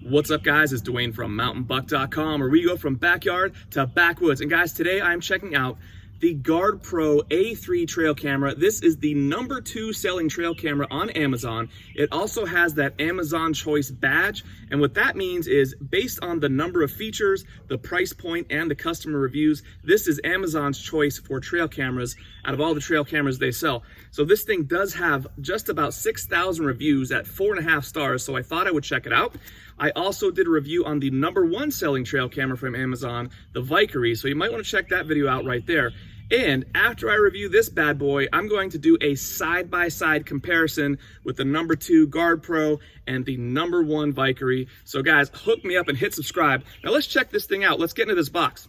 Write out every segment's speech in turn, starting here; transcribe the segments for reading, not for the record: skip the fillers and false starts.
What's up, guys? It's Dwayne from mountainbuck.com, where we go from backyard to backwoods. And guys, today I'm checking out the GardePro A3 trail camera. This is the #2 selling trail camera on Amazon. It also has that Amazon Choice badge. And what that means is, based on the number of features, the price point, and the customer reviews, this is Amazon's choice for trail cameras out of all the trail cameras they sell. So this thing does have just about 6,000 reviews at 4.5 stars, so I thought I would check it out. I also did a review on the #1 selling trail camera from Amazon, the Vickery, so you might want to check that video out right there. And after I review this bad boy, I'm going to do a side-by-side comparison with the #2 GardePro and the #1 Vickery. So guys, hook me up and hit subscribe. Now let's check this thing out. Let's get into this box.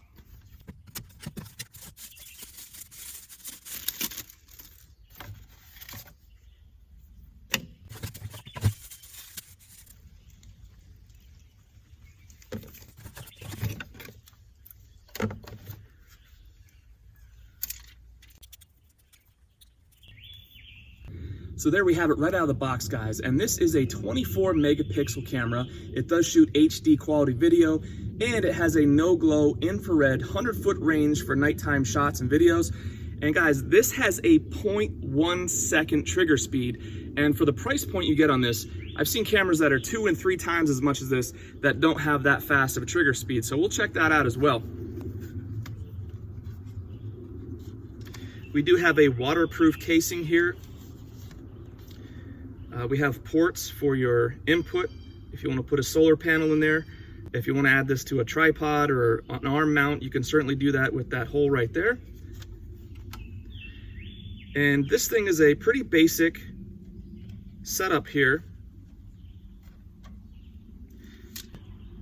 So there we have it right out of the box, guys. And this is a 24 megapixel camera. It does shoot HD quality video, and it has a no-glow infrared 100-foot range for nighttime shots and videos. And guys, this has a 0.1 second trigger speed. And for the price point you get on this, I've seen cameras that are 2 and 3 times as much as this that don't have that fast of a trigger speed. So we'll check that out as well. We do have a waterproof casing here. We have ports for your input if you want to put a solar panel in there. If you want to add this to a tripod or an arm mount, you can certainly do that with that hole right there. And this thing is a pretty basic setup here.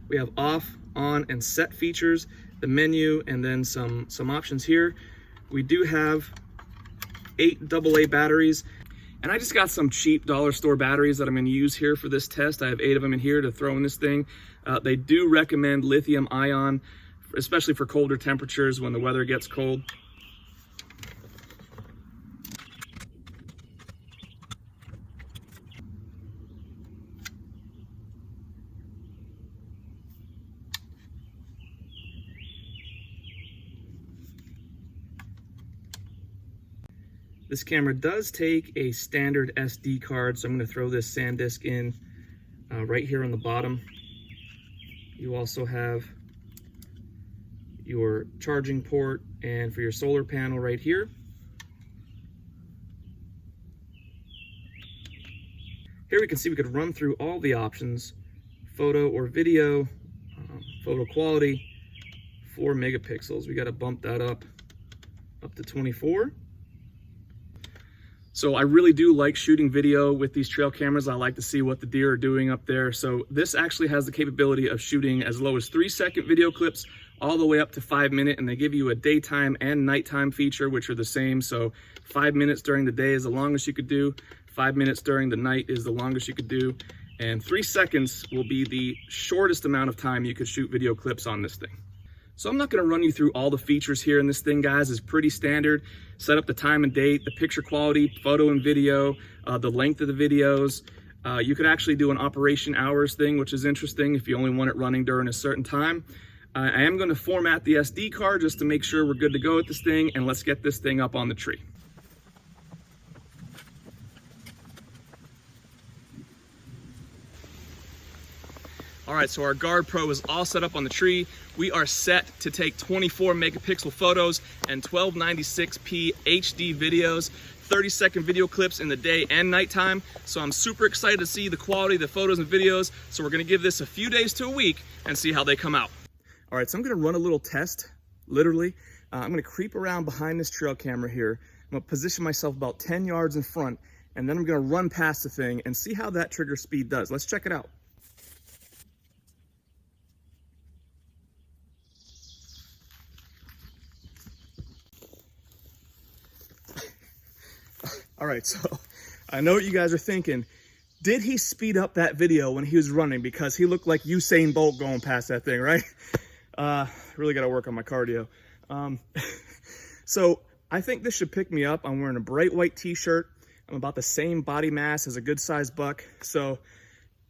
We have off, on, and set features, the menu, and then some options here. We do have 8 AA batteries. And I just got some cheap dollar store batteries that I'm going to use here for this test. I have 8 of them in here to throw in this thing. They do recommend lithium ion, especially for colder temperatures when the weather gets cold. This camera does take a standard SD card, so I'm going to throw this SanDisk in right here on the bottom. You also have your charging port and for your solar panel right here. Here we can see we could run through all the options: photo or video, photo quality, 4 megapixels. We got to bump that up to 24. So I really do like shooting video with these trail cameras. I like to see what the deer are doing up there. So this actually has the capability of shooting as low as 3-second video clips all the way up to 5-minute, and they give you a daytime and nighttime feature, which are the same. So 5 minutes during the day is the longest you could do, 5 minutes during the night is the longest you could do, and 3 seconds will be the shortest amount of time you could shoot video clips on this thing. So I'm not going to run you through all the features here in this thing, guys. It's pretty standard. Set up the time and date, the picture quality, photo and video, the length of the videos. You could actually do an operation hours thing, which is interesting if you only want it running during a certain time. I am going to format the SD card just to make sure we're good to go with this thing, and let's get this thing up on the tree. All right, so our GardePro is all set up on the tree. We are set to take 24 megapixel photos and 1296p HD videos, 30-second video clips in the day and nighttime. So I'm super excited to see the quality of the photos and videos. So we're gonna give this a few days to a week and see how they come out. All right, so I'm gonna run a little test, literally. I'm gonna creep around behind this trail camera here. I'm gonna position myself about 10 yards in front, and then I'm gonna run past the thing and see how that trigger speed does. Let's check it out. All right, so I know what you guys are thinking. Did he speed up that video when he was running? Because he looked like Usain Bolt going past that thing, right? Really got to work on my cardio. So I think this should pick me up. I'm wearing a bright white t-shirt. I'm about the same body mass as a good sized buck. So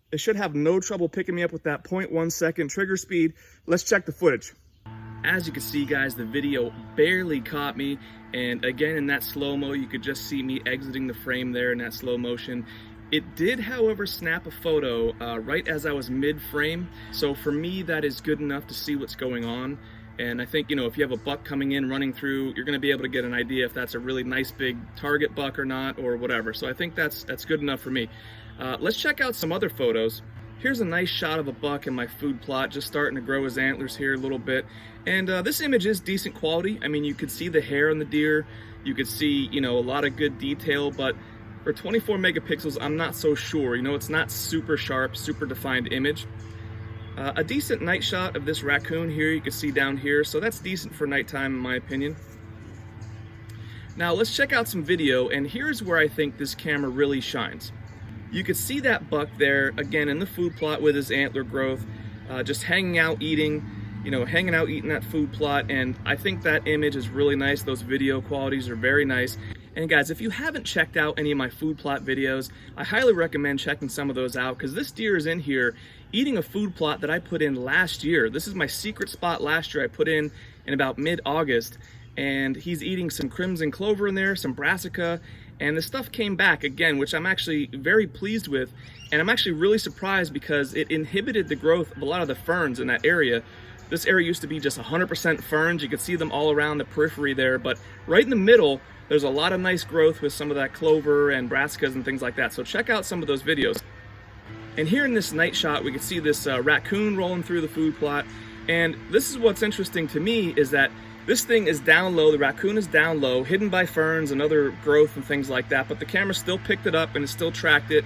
It should have no trouble picking me up with that 0.1 second trigger speed. Let's check the footage. As you can see, guys, the video barely caught me, and again in that slow-mo you could just see me exiting the frame there in that slow motion. It did, however, snap a photo right as I was mid-frame, so for me that is good enough to see what's going on. And I think, you know, if you have a buck coming in running through, you're going to be able to get an idea if that's a really nice big target buck or not, or whatever. So I think that's good enough for me. Let's check out some other photos. Here's a nice shot of a buck in my food plot, just starting to grow his antlers here a little bit. And this image is decent quality. I mean, you could see the hair on the deer. You could see, you know, a lot of good detail, but for 24 megapixels, I'm not so sure. You know, it's not super sharp, super defined image. A decent night shot of this raccoon here, you can see down here. So that's decent for nighttime, in my opinion. Now let's check out some video, and here's where I think this camera really shines. You could see that buck there, again, in the food plot with his antler growth, just hanging out eating, you know, hanging out eating that food plot, and I think that image is really nice. Those video qualities are very nice. And guys, if you haven't checked out any of my food plot videos, I highly recommend checking some of those out, because this deer is in here eating a food plot that I put in last year. This is my secret spot last year. I put in about mid-August, and he's eating some crimson clover in there, some brassica, and the stuff came back again, which I'm actually very pleased with. And I'm actually really surprised because it inhibited the growth of a lot of the ferns in that area. This area used to be just 100% ferns. You could see them all around the periphery there, but right in the middle, there's a lot of nice growth with some of that clover and brassicas and things like that. So check out some of those videos. And here in this night shot, we can see this raccoon rolling through the food plot. And this is what's interesting to me, is that this thing is down low, the raccoon is down low, hidden by ferns and other growth and things like that, but the camera still picked it up and it still tracked it.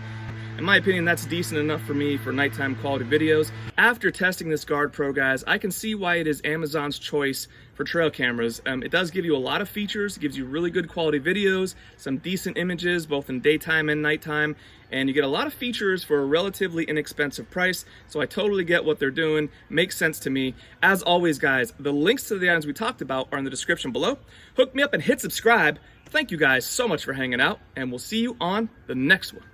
In my opinion, that's decent enough for me for nighttime quality videos. After testing this GardePro, guys, I can see why it is Amazon's choice for trail cameras. It does give you a lot of features. It gives you really good quality videos, some decent images, both in daytime and nighttime, and you get a lot of features for a relatively inexpensive price. So I totally get what they're doing. Makes sense to me. As always, guys, the links to the items we talked about are in the description below. Hook me up and hit subscribe. Thank you guys so much for hanging out, and we'll see you on the next one.